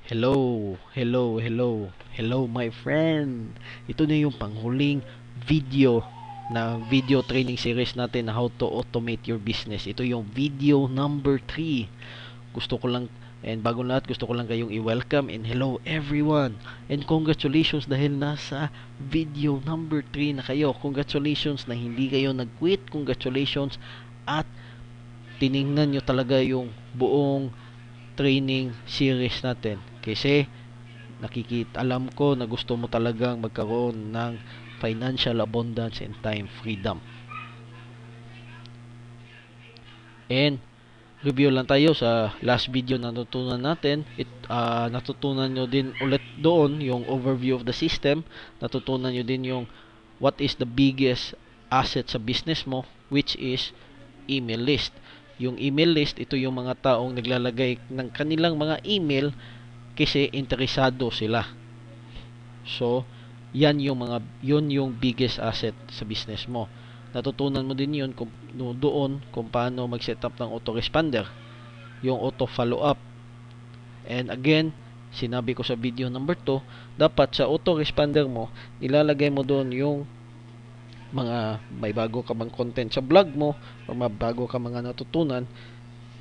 Hello, hello, hello, hello my friend. Ito na yung panghuling video training series natin na how to automate your business. Ito yung video number 3. Gusto ko lang and bago lahat gusto ko lang kayong i-welcome and hello everyone. And congratulations dahil nasa video number 3 na kayo. Congratulations na hindi kayo nag-quit. Congratulations at tiningnan nyo talaga yung buong training series natin kasi alam ko na gusto mo talagang magkaroon ng financial abundance and time freedom. And review lang tayo sa last video na natutunan natin. Natutunan nyo din ulit doon yung overview of the system. Natutunan nyo din yung what is the biggest asset sa business mo, which is email list. Yung email list, ito yung mga taong naglalagay ng kanilang mga email kasi interesado sila. So, yun yung biggest asset sa business mo. Natutunan mo din yun doon kung paano mag-set up ng autoresponder, yung auto follow up. And again, sinabi ko sa video number 2, dapat sa autoresponder mo, ilalagay mo doon yung mga may bago ka bang content sa vlog mo o bago ka mga natutunan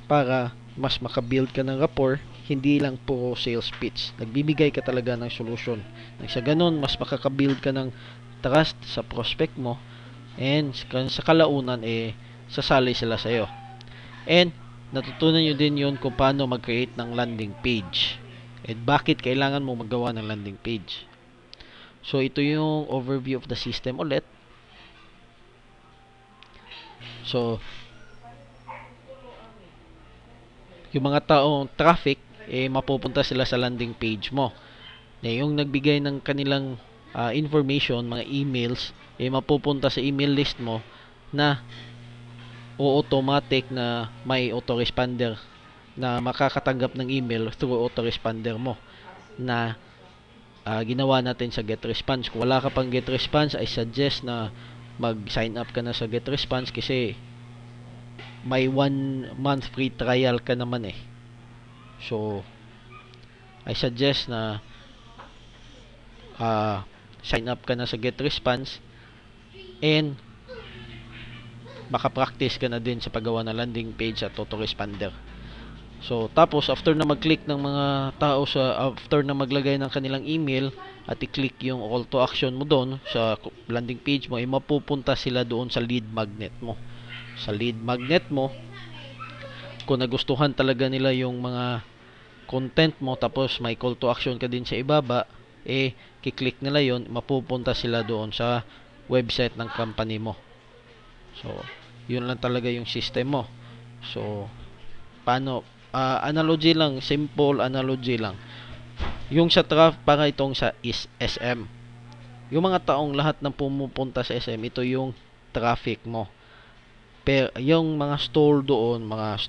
para mas makabuild ka ng rapport, hindi lang puro sales pitch. Nagbibigay ka talaga ng solution. Nang sa ganun, mas makakabuild ka ng trust sa prospect mo and sa kalaunan sasali sila sa iyo. And natutunan nyo din yun kung paano mag-create ng landing page and bakit kailangan mo magawa ng landing page. So ito yung overview of the system ulit. So, yung mga taong traffic, mapupunta sila sa landing page mo. Yung nagbigay ng kanilang information, mga emails, mapupunta sa email list mo na automatic na may autoresponder na makakatanggap ng email through autoresponder mo na ginawa natin sa GetResponse. Kung wala ka pang GetResponse, I suggest na mag-sign up ka na sa GetResponse kasi may 1 month free trial ka naman eh. So, I suggest na sign up ka na sa GetResponse and makapractice ka na din sa paggawa ng landing page at autoresponder. So, tapos after na mag-click ng mga tao after na maglagay ng kanilang email at i-click yung call to action mo doon sa landing page mo, mapupunta sila doon sa lead magnet mo. Sa lead magnet mo, kung nagustuhan talaga nila yung mga content mo tapos may call to action ka din sa ibaba, kiklik nila yon, mapupunta sila doon sa website ng company mo. So, yun lang talaga yung system mo. So, paano? Analogy lang, simple analogy lang. Yung sa para itong sa SM. Yung mga taong lahat ng pumupunta sa SM, ito yung traffic mo. Pero yung mga store doon, mga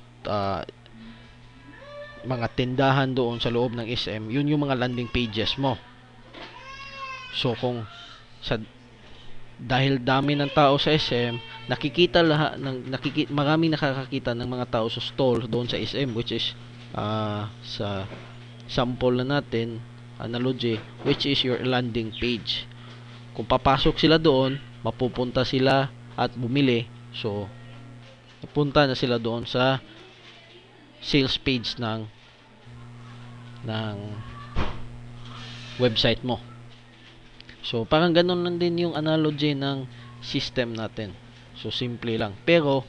tindahan doon sa loob ng SM, yun yung mga landing pages mo. So kung dahil dami ng tao sa SM, maraming nakakakita ng mga tao sa store doon sa SM, which is sa sample na natin, analogy, which is your landing page. Kung papasok sila doon, mapupunta sila at bumili. So punta na sila doon sa sales page ng website mo. So, parang ganun lang din yung analogy ng system natin. So, simple lang. Pero,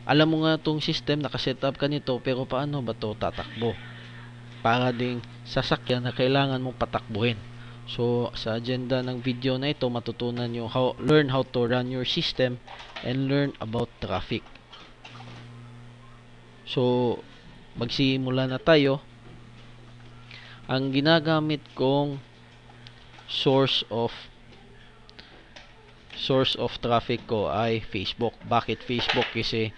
alam mo nga itong system, nakaset up ka nito, pero paano ba ito tatakbo? Para ding sasakyan na kailangan mong patakbuhin. So, sa agenda ng video na ito, matutunan nyo learn how to run your system and learn about traffic. So, magsimula na tayo. Ang ginagamit kong source of traffic ko ay Facebook. Bakit Facebook? Kasi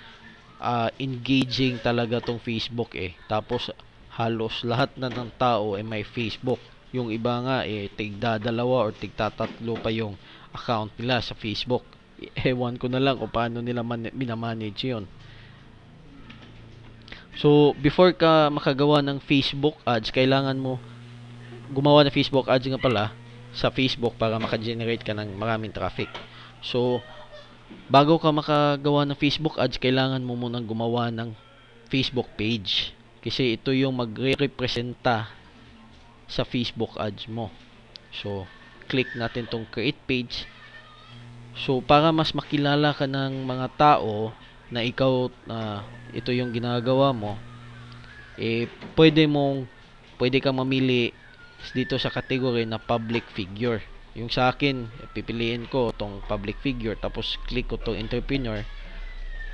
engaging talaga tong Facebook eh. Tapos halos lahat na ng tao ay may Facebook. Yung iba nga tigda-dalawa or tigta-tatlo pa yung account nila sa Facebook. Ewan ko na lang kung paano nila minamanage yun. So, before ka makagawa ng Facebook ads, kailangan mo gumawa ng Facebook ads nga pala sa Facebook para maka-generate ka ng maraming traffic. So, bago ka makagawa ng Facebook ads, kailangan mo munang gumawa ng Facebook page. Kasi ito yung magre-representa sa Facebook ads mo. So, click natin tong create page. So, para mas makilala ka ng mga tao na ikaw ito yung ginagawa mo, pwede kang mamili dito sa category na public figure. Yung sa akin, pipiliin ko tong public figure, tapos click ko tong entrepreneur,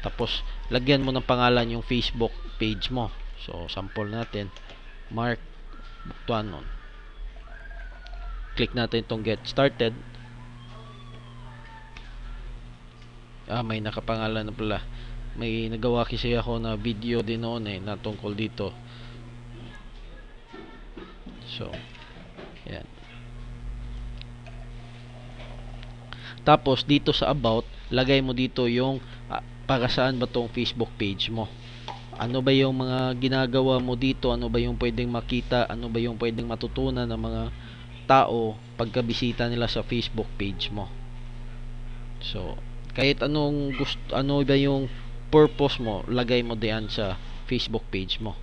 tapos lagyan mo ng pangalan yung Facebook page mo. So, sample natin, Mark Butuanon. Click natin tong get started. May nakapangalan na pala. May nagawa kasi ako na video din noon na tungkol dito. So, yan. Tapos, dito sa about, lagay mo dito yung para saan ba tong Facebook page mo. Ano ba yung mga ginagawa mo dito? Ano ba yung pwedeng makita? Ano ba yung pwedeng matutunan ng mga tao pagkabisita nila sa Facebook page mo? So, kahit ano ba yung purpose mo, lagay mo diyan sa Facebook page mo.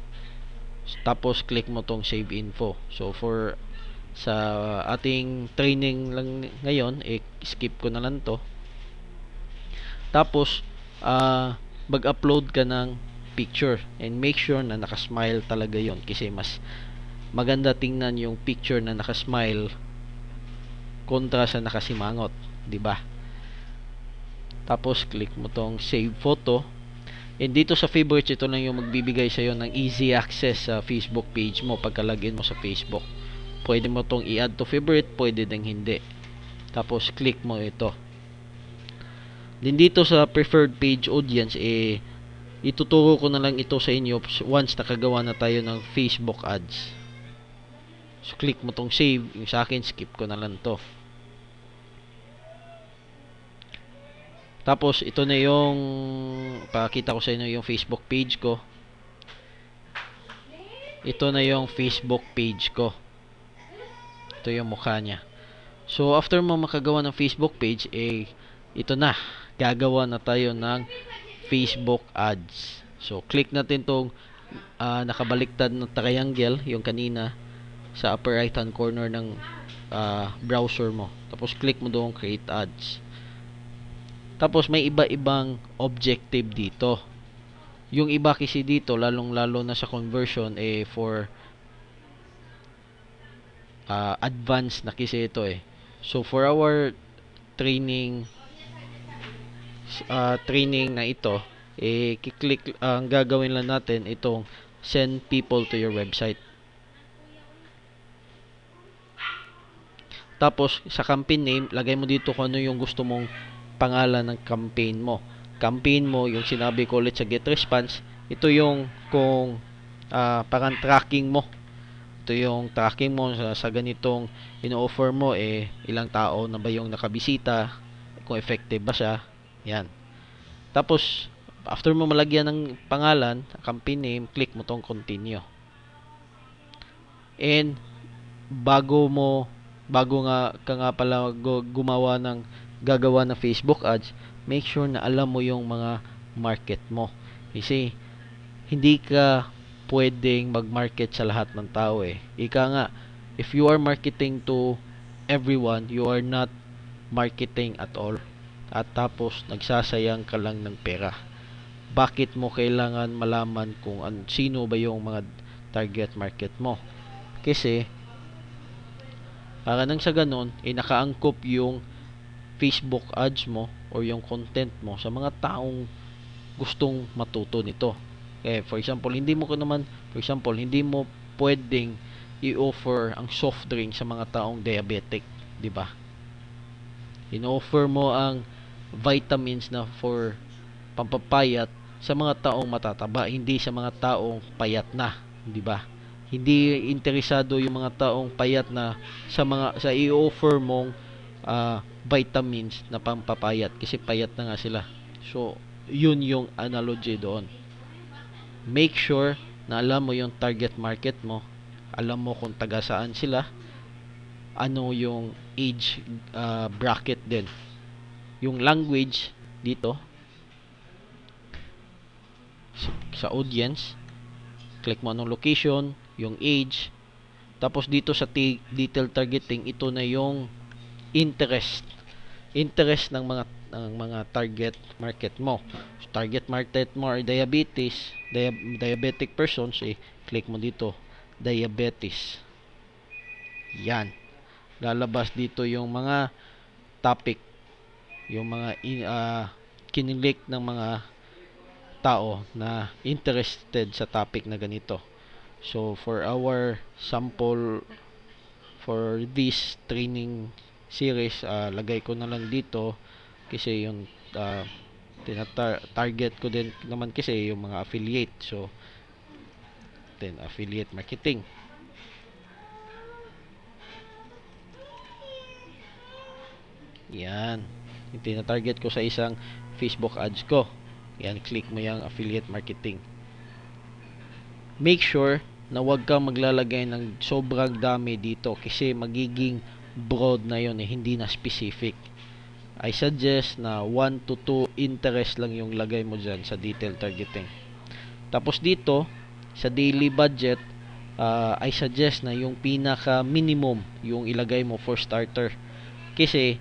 Tapos, click mo tong save info. So, sa ating training lang ngayon, skip ko na lang to. Tapos, mag-upload ka ng picture and make sure na nakasmile talaga yon, kasi mas maganda tingnan yung picture na nakasmile kontra sa nakasimangot, di ba? Tapos click mo tong save photo, and dito sa favorites, ito lang yung magbibigay sa iyo ng easy access sa Facebook page mo pagka login mo sa Facebook. Pwede mo tong i-add to favorite, pwede ding hindi. Tapos click mo ito. Din dito sa preferred page audience, ituturo ko na lang ito sa inyo once nakagawa na tayo ng Facebook ads. So, click mo tong save. Yung sa akin, skip ko na lang to. Tapos, ito na yung pakita ko sa inyo yung Facebook page ko. Ito na yung Facebook page ko. Ito yung mukha niya. So, after mo makagawa ng Facebook page, ito na. Gagawa na tayo ng Facebook ads. So, click natin tong nakabaliktad na triangle, yung kanina, sa upper right hand corner ng browser mo. Tapos, click mo doon create ads. Tapos, may iba-ibang objective dito. Yung iba kasi dito, lalong-lalo na sa conversion, for advanced na kasi ito So, for our training na ito, kiklik, ang gagawin lang natin itong send people to your website. Tapos sa campaign name, lagay mo dito kung ano yung gusto mong pangalan ng campaign mo. Campaign mo, yung sinabi ko ulit sa get response, ito yung kung parang tracking mo. Ito yung tracking mo sa ganitong ino-offer mo, ilang tao na ba yung nakabisita, kung effective ba siya. Yan. Tapos, after mo malagyan ng pangalan, campaign name, click mo tong continue. And, bago ka nga pala gagawa ng Facebook ads, make sure na alam mo yung mga market mo. Kasi, hindi ka pwedeng mag-market sa lahat ng tao Ika nga, if you are marketing to everyone, you are not marketing at all. At tapos nagsasayang ka lang ng pera. Bakit mo kailangan malaman kung sino ba yung mga target market mo? Kasi para nang sa ganun, nakaangkop yung Facebook ads mo or yung content mo sa mga taong gustong matuto nito. For example, hindi mo pwedeng i-offer ang soft drink sa mga taong diabetic, di ba? In-offer mo ang vitamins na for pampapayat sa mga taong matataba, hindi sa mga taong payat na, di ba? Hindi interesado yung mga taong payat na sa i-offer mong vitamins na pampapayat kasi payat na nga sila. So, yun yung analogy doon. make sure na alam mo yung target market mo, alam mo kung taga saan sila, ano yung age bracket din, yung language dito sa audience, click mo anong location, yung age, tapos dito sa detail targeting, ito na yung interest ng mga target market mo. So, target market mo are diabetic persons, click mo dito diabetes. Yan, lalabas dito yung mga topic, yung mga kinilik ng mga tao na interested sa topic na ganito. So for our sample for this training series, lagay ko na lang dito kasi yung target ko din naman kasi yung mga affiliate. So then affiliate marketing. Yan, yung tina-target ko sa isang Facebook ads ko. Yan, click mo yung affiliate marketing. Make sure na huwag kang maglalagay ng sobrang dami dito kasi magiging broad na yun, hindi na specific. I suggest na 1 to 2 interest lang yung lagay mo dyan sa detail targeting. Tapos dito sa daily budget, I suggest na yung pinaka minimum yung ilagay mo for starter, kasi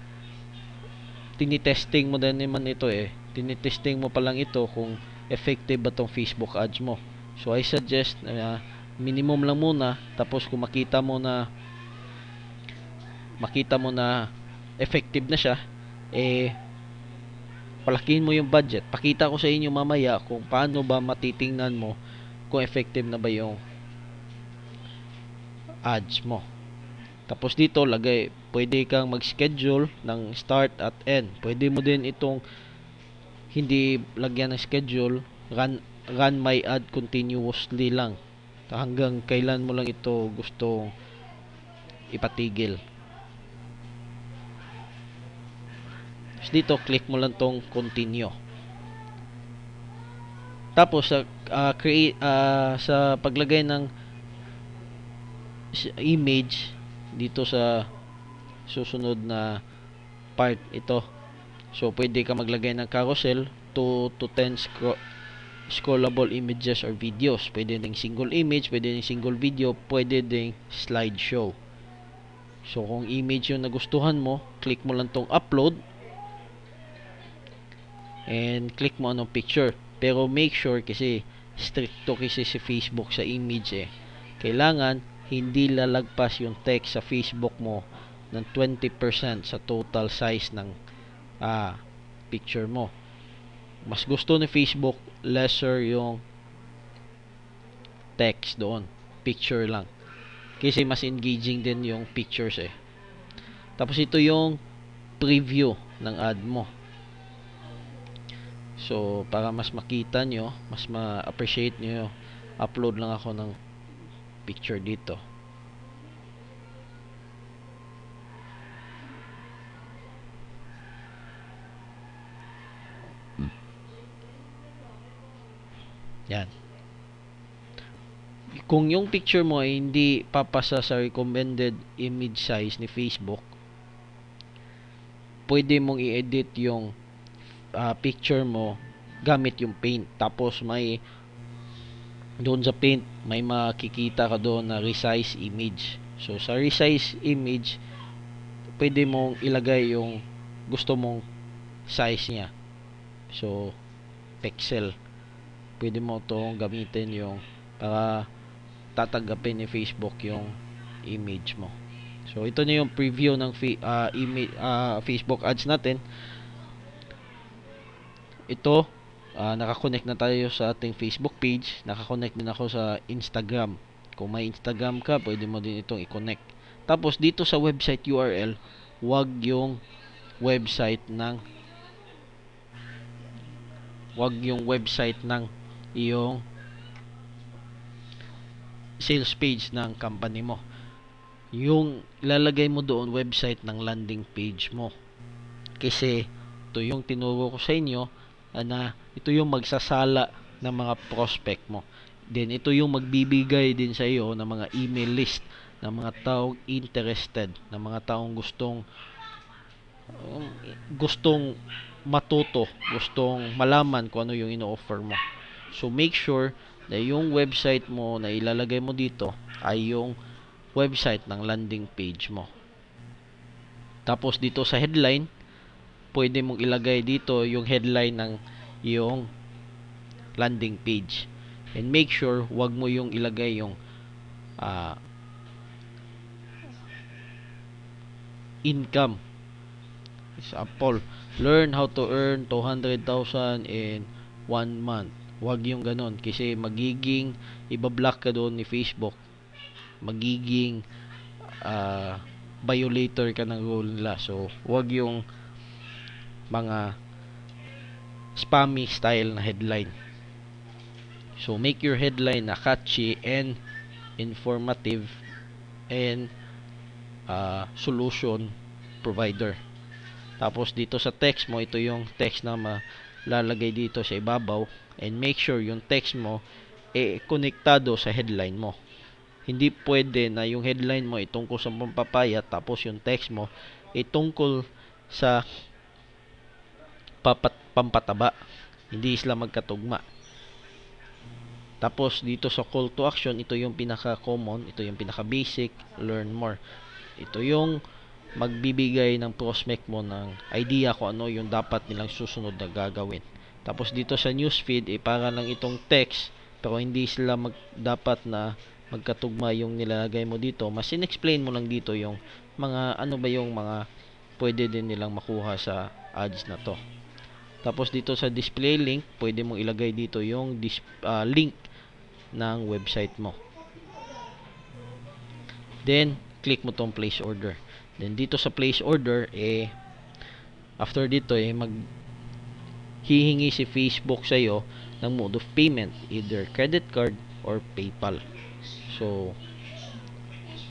tinitesting mo din naman ito tinitesting mo pa lang ito kung effective ba tong Facebook ads mo. So I suggest minimum lang muna, tapos kung makita mo na effective na siya, palakihin mo yung budget. Pakita ko sa inyo mamaya kung paano ba matitingnan mo kung effective na ba yung ads mo. Tapos dito pwede kang mag-schedule ng start at end. Pwede mo din itong hindi lagyan ng schedule, run my ad continuously lang hanggang kailan mo lang ito gusto ipatigil. Tapos dito click mo lang tong continue. Tapos sa paglagay ng image dito sa susunod na part ito, so pwede ka maglagay ng carousel 2 to 10 scrollable images or videos. Pwede ding single image, pwede ding single video, pwede ding slideshow. So kung image yung nagustuhan mo, click mo lang tong upload and click mo anong picture. Pero make sure, kasi stricto kasi si Facebook sa image kailangan hindi lalagpas yung text sa Facebook mo ng 20% sa total size ng picture mo. Mas gusto ni Facebook lesser yung text doon, picture lang, kasi mas engaging din yung pictures Tapos ito yung preview ng ad mo. So para mas makita nyo, mas ma-appreciate nyo, upload lang ako ng picture dito. Yan. Kung yung picture mo ay hindi papasa sa recommended image size ni Facebook, pwede mong i-edit yung picture mo gamit yung paint. Tapos doon sa paint may makikita ka doon na resize image. So sa resize image, pwede mong ilagay yung gusto mong size niya. So pixel, pwede mo itong gamitin yung para tatanggapin ni Facebook yung image mo. So ito na yung preview ng Facebook ads natin. Ito, nakakonect na tayo sa ating Facebook page. Nakakonect din ako sa Instagram. Kung may Instagram ka, pwede mo din itong i-connect. Tapos dito sa website URL, wag yung website ng iyong sales page ng company mo. Yung lalagay mo doon, website ng landing page mo. Kasi ito yung tinuro ko sa inyo na ito yung magsasala ng mga prospect mo. Then ito yung magbibigay din sa iyo ng mga email list ng mga taong interested, ng mga taong um, gustong matuto, gustong malaman kung ano yung ino-offer mo. So make sure na yung website mo na ilalagay mo dito ay yung website ng landing page mo. Tapos dito sa headline, pwede mong ilagay dito yung headline ng yung landing page. And make sure wag mo yung ilagay yung income. Example, learn how to earn 200,000 in 1 month. Wag yung ganon kasi magiging ibablock ka doon ni Facebook. Magiging violator ka ng rule nila. So, wag yung mga spammy style na headline. So, make your headline na catchy and informative and solution provider. Tapos dito sa text mo, ito yung text na malalagay dito sa ibabaw, and make sure yung text mo konektado sa headline mo. Hindi pwede na yung headline mo tungkol sa pampapayat tapos yung text mo tungkol sa pampataba. Hindi sila magkatugma. Tapos dito sa call to action, ito yung pinaka-common, ito yung pinaka-basic, learn more. Ito yung magbibigay ng prospect mo ng idea kung ano yung dapat nilang susunod na gagawin. Tapos dito sa newsfeed, para lang itong text, pero hindi sila dapat na magkatugma yung nilalagay mo dito. Mas in-explain mo lang dito yung mga ano ba yung mga pwede din nilang makuha sa ads na to. Tapos dito sa display link, pwede mong ilagay dito yung link ng website mo. Then, click mo tong place order. Then dito sa place order, after dito, hihingi si Facebook sa iyo ng mode of payment, either credit card or PayPal. So,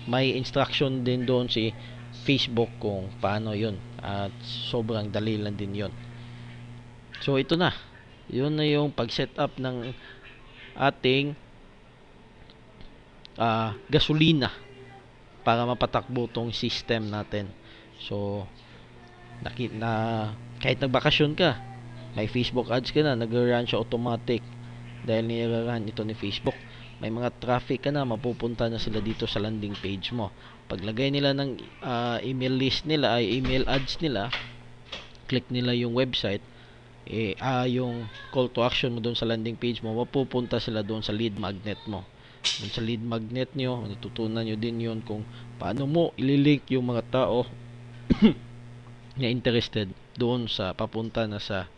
may instruction din doon si Facebook kung paano yun. At sobrang dali lang din yun. So, ito na. Yun na yung pag-set up ng ating gasolina para mapatakbo tong system natin. So, kahit nagbakasyon ka, may Facebook ads ka na, nag-run siya automatic dahil nire-run ito ni Facebook. May mga traffic ka na, mapupunta na sila dito sa landing page mo. Paglagay nila ng email list nila, ay email ads nila, click nila yung website, yung call to action mo doon sa landing page mo, mapupunta sila doon sa lead magnet mo. Doon sa lead magnet nyo, natutunan nyo din yun kung paano mo ililink yung mga tao na interested doon sa papunta na sa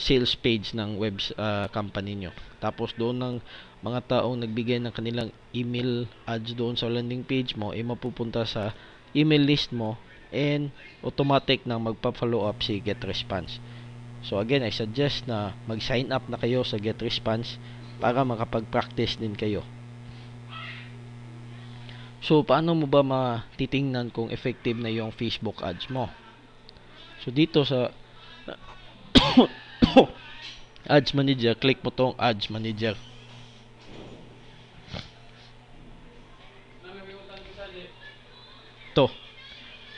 sales page ng web company nyo. Tapos doon ng mga taong nagbigay ng kanilang email ads doon sa landing page mo, mapupunta sa email list mo, and automatic na magpa-follow up si GetResponse. So again, I suggest na mag-sign up na kayo sa GetResponse para makapag-practice din kayo. So, paano mo ba matitingnan kung effective na yung Facebook ads mo? So, dito sa Ads Manager, click mo tong Ads Manager.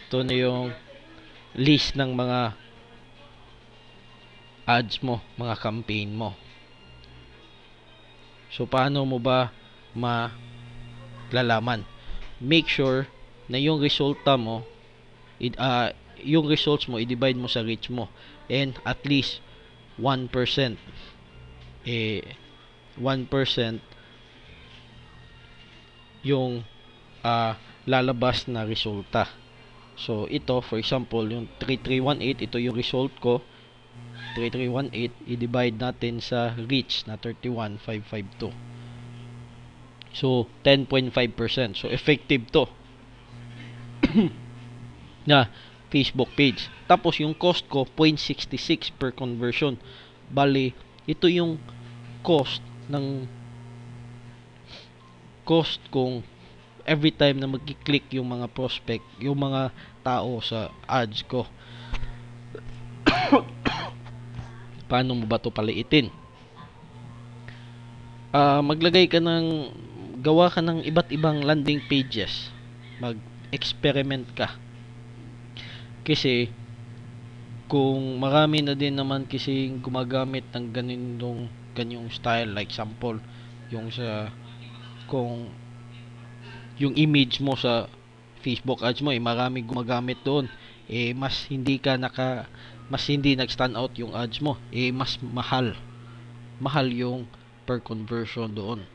Ito na yung list ng mga ads mo, mga campaign mo. So, paano mo ba malalaman? Make sure na yung resulta mo, yung results mo, i-divide mo sa reach mo. And at least 1%. 1% yung lalabas na resulta. So, ito, for example, yung 3318, ito yung result ko. 3318, i-divide natin sa reach na 31552. So, 10.5%. So, effective to na Facebook page. Tapos, yung cost ko, 0.66 per conversion. Bali, ito yung cost kung every time na mag-click yung mga prospect, yung mga tao sa ads ko. Paano mo ba ito paliitin? Maglagay ka ng gawa ka ng iba't ibang landing pages. Mag-experiment ka. Kasi kung marami na din naman kasi gumagamit ng ganyong style, like sample yung sa kung yung image mo sa Facebook ads mo marami gumagamit doon, mas hindi nag-stand out yung ads mo, mas mahal yung per conversion doon.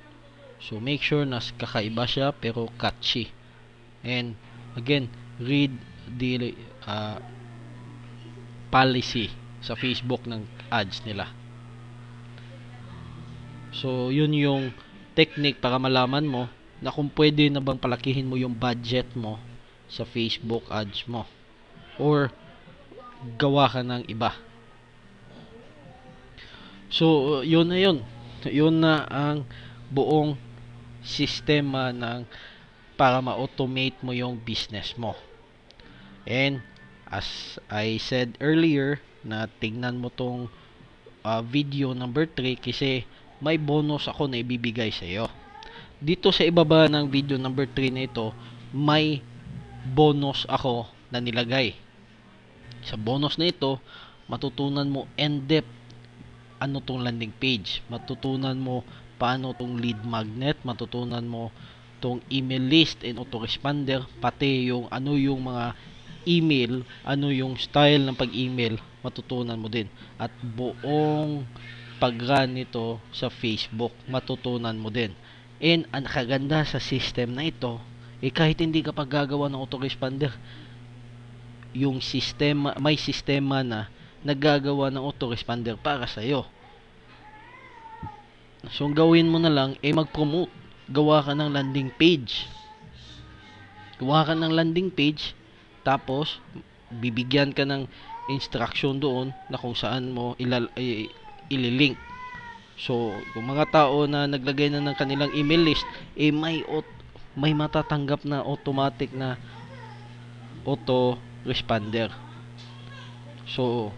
So make sure na kakaiba siya pero catchy. And again, read the policy sa Facebook ng ads nila. So yun yung technique para malaman mo na kung pwede na bang palakihin mo yung budget mo sa Facebook ads mo or gawa ka ng iba. So yun na yun. Yun na ang buong sistema ng para ma-automate mo yung business mo. And as I said earlier, na tingnan mo tong video number 3 kasi may bonus ako na ibibigay sa iyo. Dito sa ibaba ng video number 3 na ito, may bonus ako na nilagay. Sa bonus na ito, matutunan mo in-depth ano tong landing page. Matutunan mo paano tong lead magnet, matutunan mo tong email list and autoresponder, pati yung ano yung mga email, ano yung style ng pag-email, matutunan mo din. At buong pag-run nito sa Facebook, matutunan mo din. And ang kaganda sa system na ito, kahit hindi ka pa gagawa ng autoresponder, yung sistema, may sistema na naggagawa ng autoresponder para sa iyo. So, ang gawin mo na lang, mag-promote. Gawa ka ng landing page. Gawa ka ng landing page, tapos, bibigyan ka ng instruction doon na kung saan mo ililink. So, yung mga tao na naglagay na ng kanilang email list, may matatanggap na automatic na auto responder. So,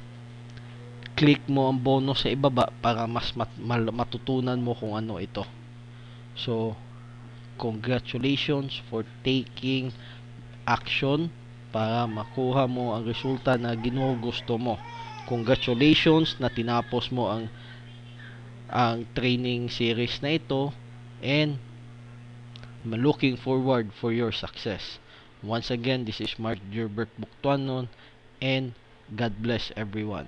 click mo ang bonus sa ibaba para mas matutunan mo kung ano ito. So, congratulations for taking action para makuha mo ang resulta na ginugusto mo. Congratulations na tinapos mo ang training series na ito, and I'm looking forward for your success. Once again, this is Mark Gerbert Buktuanon, and God bless everyone.